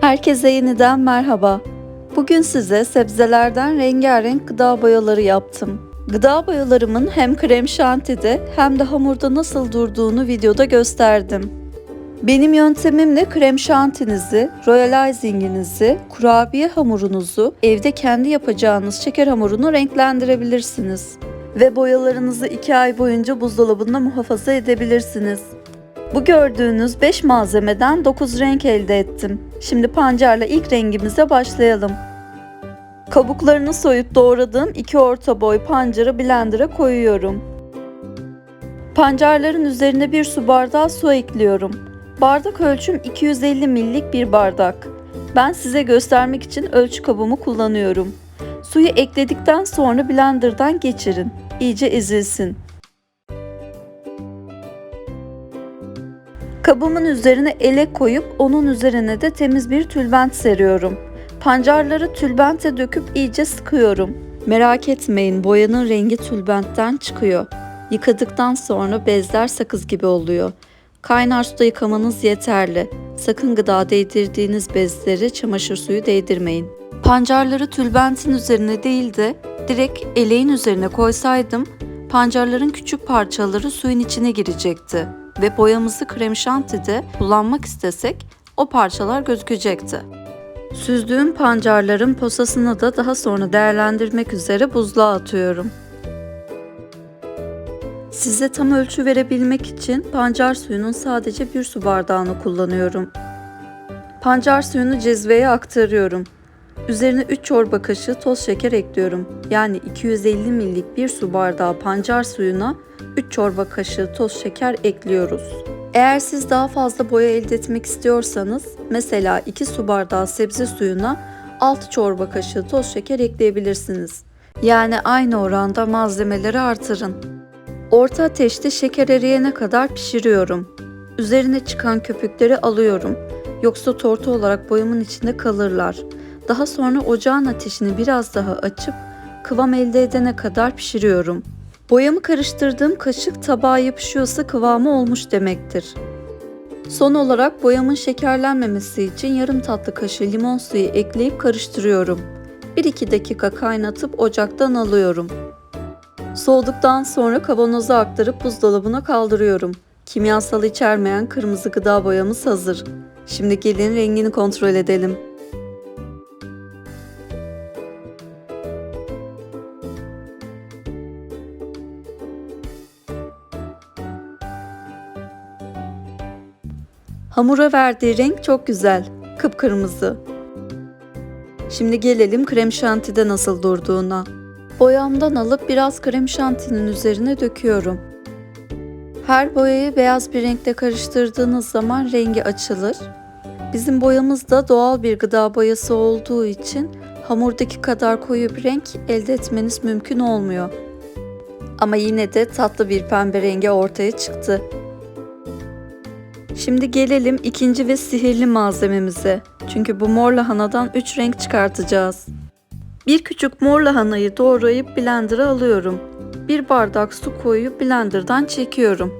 Herkese yeniden merhaba. Bugün size sebzelerden rengarenk gıda boyaları yaptım. Gıda boyalarımın hem krem şantide hem de hamurda nasıl durduğunu videoda gösterdim. Benim yöntemimle krem şantinizi, royalizinginizi, kurabiye hamurunuzu, evde kendi yapacağınız şeker hamurunu renklendirebilirsiniz. Ve boyalarınızı 2 ay boyunca buzdolabında muhafaza edebilirsiniz. Bu gördüğünüz 5 malzemeden 9 renk elde ettim. Şimdi pancarla ilk rengimize başlayalım. Kabuklarını soyup doğradığım 2 orta boy pancarı blender'a koyuyorum. Pancarların üzerine 1 su bardağı su ekliyorum. Bardak ölçüm 250 ml'lik bir bardak. Ben size göstermek için ölçü kabımı kullanıyorum. Suyu ekledikten sonra blender'dan geçirin. İyice ezilsin. Kabımın üzerine elek koyup onun üzerine de temiz bir tülbent seriyorum. Pancarları tülbente döküp iyice sıkıyorum. Merak etmeyin, boyanın rengi tülbentten çıkıyor. Yıkadıktan sonra bezler sakız gibi oluyor. Kaynar suda yıkamanız yeterli. Sakın gıda değdirdiğiniz bezleri çamaşır suyu değdirmeyin. Pancarları tülbentin üzerine değil de direkt eleğin üzerine koysaydım pancarların küçük parçaları suyun içine girecekti ve boyamızı krem şantide kullanmak istesek o parçalar gözükecekti. Süzdüğüm pancarların posasını da daha sonra değerlendirmek üzere buzluğa atıyorum. Size tam ölçü verebilmek için pancar suyunun sadece 1 su bardağını kullanıyorum. Pancar suyunu cezveye aktarıyorum. Üzerine 3 çorba kaşığı toz şeker ekliyorum. Yani 250 ml'lik 1 su bardağı pancar suyuna 3 çorba kaşığı toz şeker ekliyoruz. Eğer siz daha fazla boya elde etmek istiyorsanız mesela 2 su bardağı sebze suyuna 6 çorba kaşığı toz şeker ekleyebilirsiniz. Yani aynı oranda malzemeleri artırın. Orta ateşte şeker eriyene kadar pişiriyorum. Üzerine çıkan köpükleri alıyorum. Yoksa tortu olarak boyamın içinde kalırlar. Daha sonra ocağın ateşini biraz daha açıp kıvam elde edene kadar pişiriyorum. Boyamı karıştırdığım kaşık tabağa yapışıyorsa kıvamı olmuş demektir. Son olarak boyamın şekerlenmemesi için yarım tatlı kaşığı limon suyu ekleyip karıştırıyorum. 1-2 dakika kaynatıp ocaktan alıyorum. Soğuduktan sonra kavanoza aktarıp buzdolabına kaldırıyorum. Kimyasal içermeyen kırmızı gıda boyamız hazır. Şimdi gelin rengini kontrol edelim. Hamura verdiği renk çok güzel, kıpkırmızı. Şimdi gelelim krem şantide nasıl durduğuna. Boyamdan alıp biraz krem şantinin üzerine döküyorum. Her boyayı beyaz bir renkle karıştırdığınız zaman rengi açılır. Bizim boyamız da doğal bir gıda boyası olduğu için hamurdaki kadar koyu bir renk elde etmeniz mümkün olmuyor. Ama yine de tatlı bir pembe rengi ortaya çıktı. Şimdi gelelim ikinci ve sihirli malzememize. Çünkü bu mor lahanadan 3 renk çıkartacağız. Bir küçük mor lahanayı doğrayıp blender'a alıyorum. 1 bardak su koyup blender'dan çekiyorum.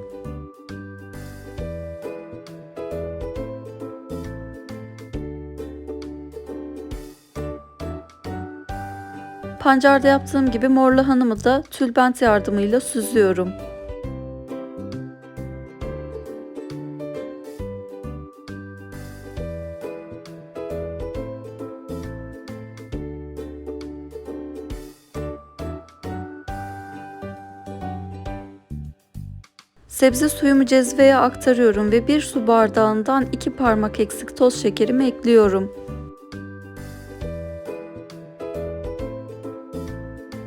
Pancarda yaptığım gibi mor lahanamı da tülbent yardımıyla süzüyorum. Sebze suyumu cezveye aktarıyorum ve 1 su bardağından 2 parmak eksik toz şekerimi ekliyorum.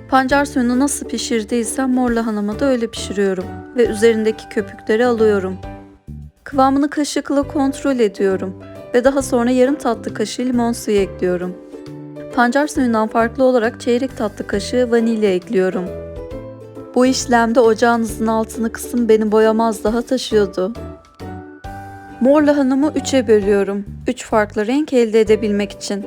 Pancar suyunu nasıl pişirdiysem mor lahanamı da öyle pişiriyorum ve üzerindeki köpükleri alıyorum. Kıvamını kaşıkla kontrol ediyorum ve daha sonra yarım tatlı kaşığı limon suyu ekliyorum. Pancar suyundan farklı olarak çeyrek tatlı kaşığı vanilya ekliyorum. Bu işlemde ocağınızın altını kısın, beni boyamaz daha taşıyordu. Mor lahanamı 3'e bölüyorum. 3 farklı renk elde edebilmek için.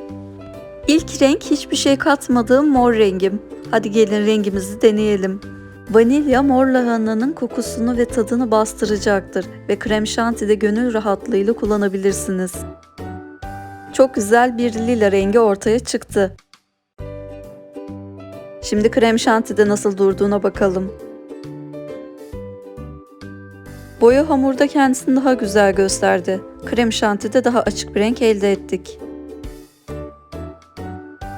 İlk renk hiçbir şey katmadığım mor rengim. Hadi gelin rengimizi deneyelim. Vanilya mor lahananın kokusunu ve tadını bastıracaktır ve krem şantide gönül rahatlığıyla kullanabilirsiniz. Çok güzel bir lila rengi ortaya çıktı. Şimdi krem şantide nasıl durduğuna bakalım. Boya hamurda kendisini daha güzel gösterdi. Krem şantide daha açık bir renk elde ettik.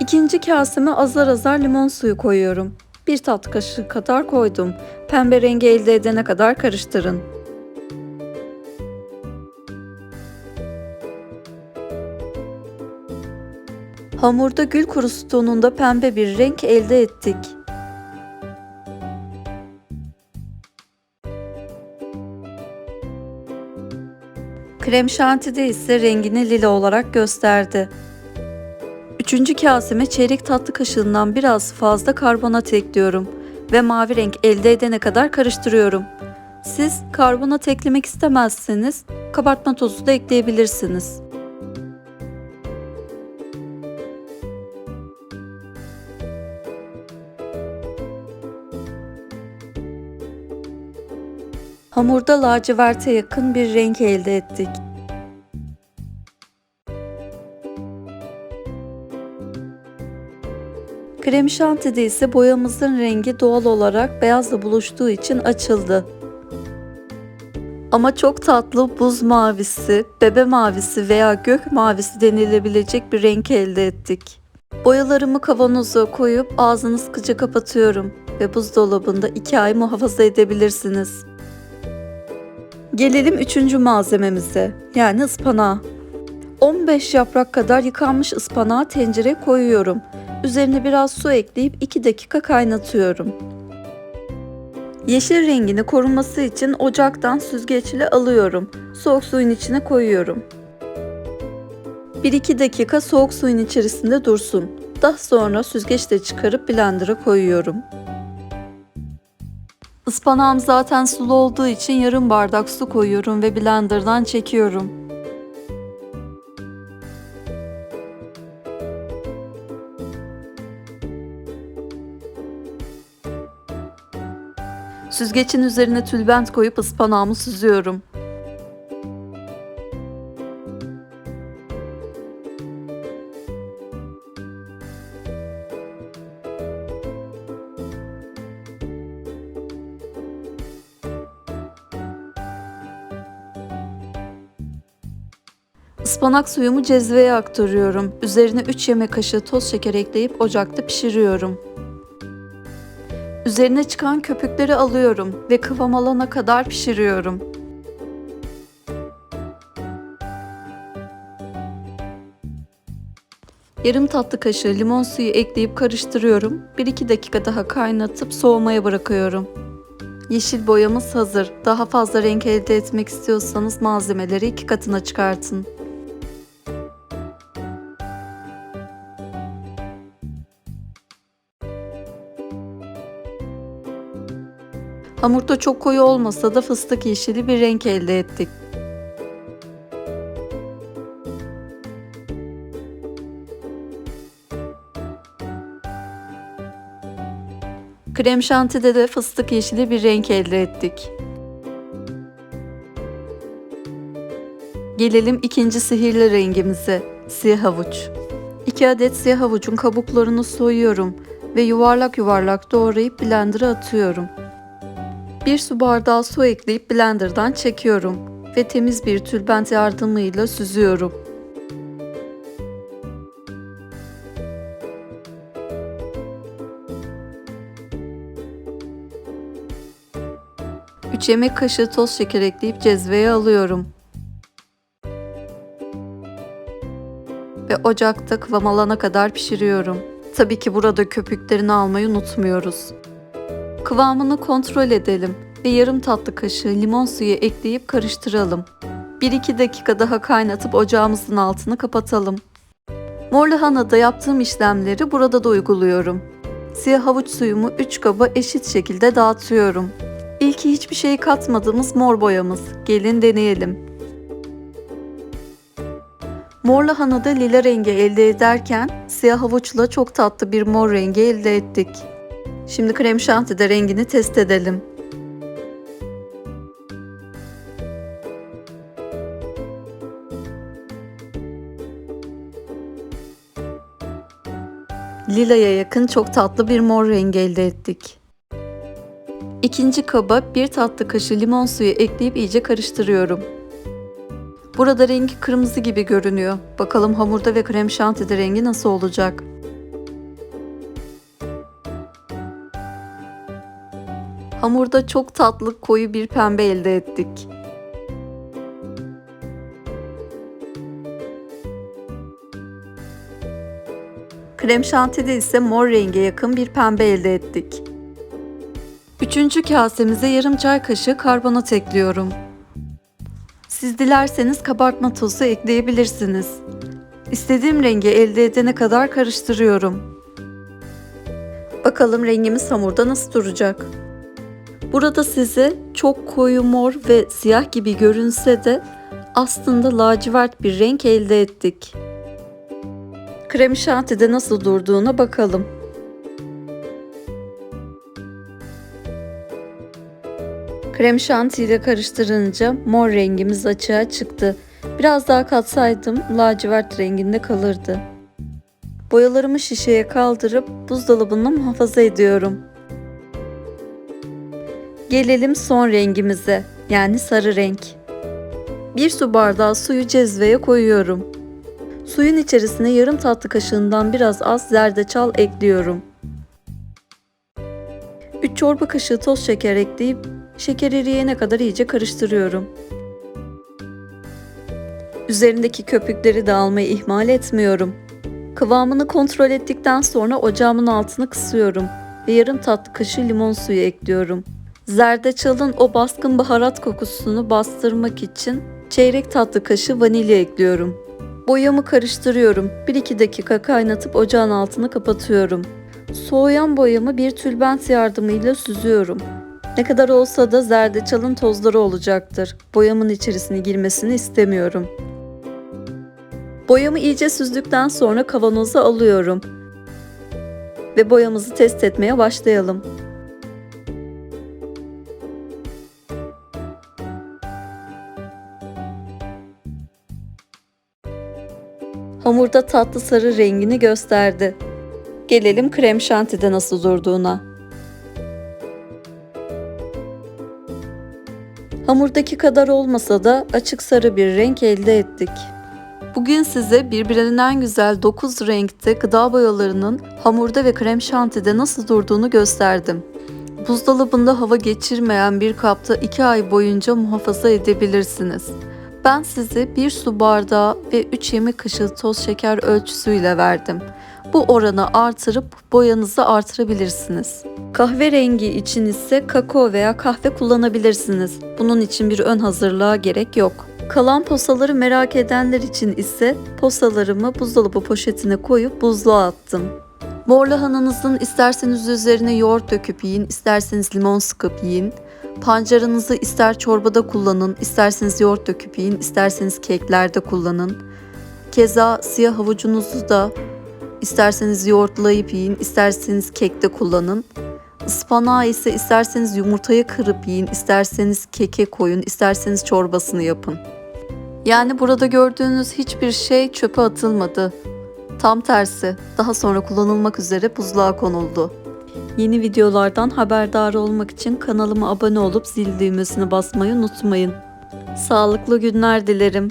İkinci kaseme azar azar limon suyu koyuyorum. 1 tatlı kaşığı kadar koydum. Pembe rengi elde edene kadar karıştırın. Hamurda gül kurusu tonunda pembe bir renk elde ettik. Krem şantide ise rengini lila olarak gösterdi. Üçüncü kaseme çeyrek tatlı kaşığından biraz fazla karbonat ekliyorum ve mavi renk elde edene kadar karıştırıyorum. Siz karbonat eklemek istemezseniz kabartma tozu da ekleyebilirsiniz. Hamurda laciverte yakın bir renk elde ettik. Krem şantide ise boyamızın rengi doğal olarak beyazla buluştuğu için açıldı. Ama çok tatlı buz mavisi, bebe mavisi veya gök mavisi denilebilecek bir renk elde ettik. Boyalarımı kavanoza koyup ağzını sıkıca kapatıyorum ve buzdolabında 2 ay muhafaza edebilirsiniz. Gelelim üçüncü malzememize, yani ıspanağa. 15 yaprak kadar yıkanmış ıspanağı tencereye koyuyorum. Üzerine biraz su ekleyip 2 dakika kaynatıyorum. Yeşil rengini koruması için ocaktan süzgeçle alıyorum. Soğuk suyun içine koyuyorum. 1-2 dakika soğuk suyun içerisinde dursun. Daha sonra süzgeçle çıkarıp blender'a koyuyorum. Ispanağım zaten sulu olduğu için yarım bardak su koyuyorum ve blender'dan çekiyorum. Süzgecin üzerine tülbent koyup ıspanağımı süzüyorum. Ispanak suyumu cezveye aktarıyorum. Üzerine 3 yemek kaşığı toz şeker ekleyip ocakta pişiriyorum. Üzerine çıkan köpükleri alıyorum ve kıvam alana kadar pişiriyorum. Yarım tatlı kaşığı limon suyu ekleyip karıştırıyorum. 1-2 dakika daha kaynatıp soğumaya bırakıyorum. Yeşil boyamız hazır. Daha fazla renk elde etmek istiyorsanız malzemeleri 2 katına çıkartın. Hamurda çok koyu olmasa da fıstık yeşili bir renk elde ettik. Krem şantide de fıstık yeşili bir renk elde ettik. Gelelim ikinci sihirli rengimize, siyah havuç. 2 adet siyah havucun kabuklarını soyuyorum ve yuvarlak yuvarlak doğrayıp blender'a atıyorum. 1 su bardağı su ekleyip blenderdan çekiyorum ve temiz bir tülbent yardımıyla süzüyorum. Üç yemek kaşığı toz şeker ekleyip cezveye alıyorum. Ve ocakta kıvam alana kadar pişiriyorum. Tabii ki burada köpüklerini almayı unutmuyoruz. Kıvamını kontrol edelim ve yarım tatlı kaşığı limon suyu ekleyip karıştıralım. 1-2 dakika daha kaynatıp ocağımızın altını kapatalım. Mor lahanada yaptığım işlemleri burada da uyguluyorum. Siyah havuç suyumu 3 kaba eşit şekilde dağıtıyorum. İlki hiçbir şey katmadığımız mor boyamız. Gelin deneyelim. Mor lahanada lila rengi elde ederken siyah havuçla çok tatlı bir mor rengi elde ettik. Şimdi krem şantide rengini test edelim. lilaya yakın çok tatlı bir mor rengi elde ettik. İkinci kaba 1 tatlı kaşığı limon suyu ekleyip iyice karıştırıyorum. Burada rengi kırmızı gibi görünüyor. Bakalım hamurda ve krem şantide rengi nasıl olacak? Hamurda çok tatlı koyu bir pembe elde ettik. Krem şantide ise mor renge yakın bir pembe elde ettik. Üçüncü kasemize yarım çay kaşığı karbonat ekliyorum. Siz dilerseniz kabartma tozu ekleyebilirsiniz. İstediğim rengi elde edene kadar karıştırıyorum. Bakalım rengimiz hamurda nasıl duracak? Burada size çok koyu mor ve siyah gibi görünse de aslında lacivert bir renk elde ettik. Krem şantide nasıl durduğuna bakalım. Krem şanti ile karıştırınca mor rengimiz açığa çıktı. Biraz daha katsaydım lacivert renginde kalırdı. Boyalarımı şişeye kaldırıp buzdolabında muhafaza ediyorum. Gelelim son rengimize, yani sarı renk. 1 su bardağı suyu cezveye koyuyorum. Suyun içerisine yarım tatlı kaşığından biraz az zerdeçal ekliyorum. 3 çorba kaşığı toz şeker ekleyip şeker eriyene kadar iyice karıştırıyorum. Üzerindeki köpükleri de almayı ihmal etmiyorum. Kıvamını kontrol ettikten sonra ocağımın altını kısıyorum ve yarım tatlı kaşığı limon suyu ekliyorum. Zerdeçalın o baskın baharat kokusunu bastırmak için çeyrek tatlı kaşığı vanilya ekliyorum. Boyamı karıştırıyorum. 1-2 dakika kaynatıp ocağın altını kapatıyorum. Soğuyan boyamı bir tülbent yardımıyla süzüyorum. Ne kadar olsa da zerdeçalın tozları olacaktır. Boyamın içerisine girmesini istemiyorum. Boyamı iyice süzdükten sonra kavanoza alıyorum. Ve boyamızı test etmeye başlayalım. Hamurda tatlı sarı rengini gösterdi. Gelelim krem şantide nasıl durduğuna. Hamurdaki kadar olmasa da açık sarı bir renk elde ettik. Bugün size birbirinden güzel 9 renkte gıda boyalarının hamurda ve krem şantide nasıl durduğunu gösterdim. Buzdolabında hava geçirmeyen bir kapta 2 ay boyunca muhafaza edebilirsiniz. Ben size 1 su bardağı ve 3 yemek kaşığı toz şeker ölçüsüyle verdim. Bu oranı artırıp boyanızı artırabilirsiniz. Kahverengi için ise kakao veya kahve kullanabilirsiniz. Bunun için bir ön hazırlığa gerek yok. Kalan posaları merak edenler için ise posalarımı buzdolabı poşetine koyup buzluğa attım. Mor lahananızın isterseniz üzerine yoğurt döküp yiyin, isterseniz limon sıkıp yiyin. Pancarınızı ister çorbada kullanın, isterseniz yoğurt döküp yiyin, isterseniz keklerde kullanın. Keza siyah havucunuzu da isterseniz yoğurtlayıp yiyin, isterseniz kekte kullanın. Ispanağı ise isterseniz yumurtayı kırıp yiyin, isterseniz keke koyun, isterseniz çorbasını yapın. Yani burada gördüğünüz hiçbir şey çöpe atılmadı. Tam tersi, daha sonra kullanılmak üzere buzluğa konuldu. Yeni videolardan haberdar olmak için kanalıma abone olup zil düğmesine basmayı unutmayın. Sağlıklı günler dilerim.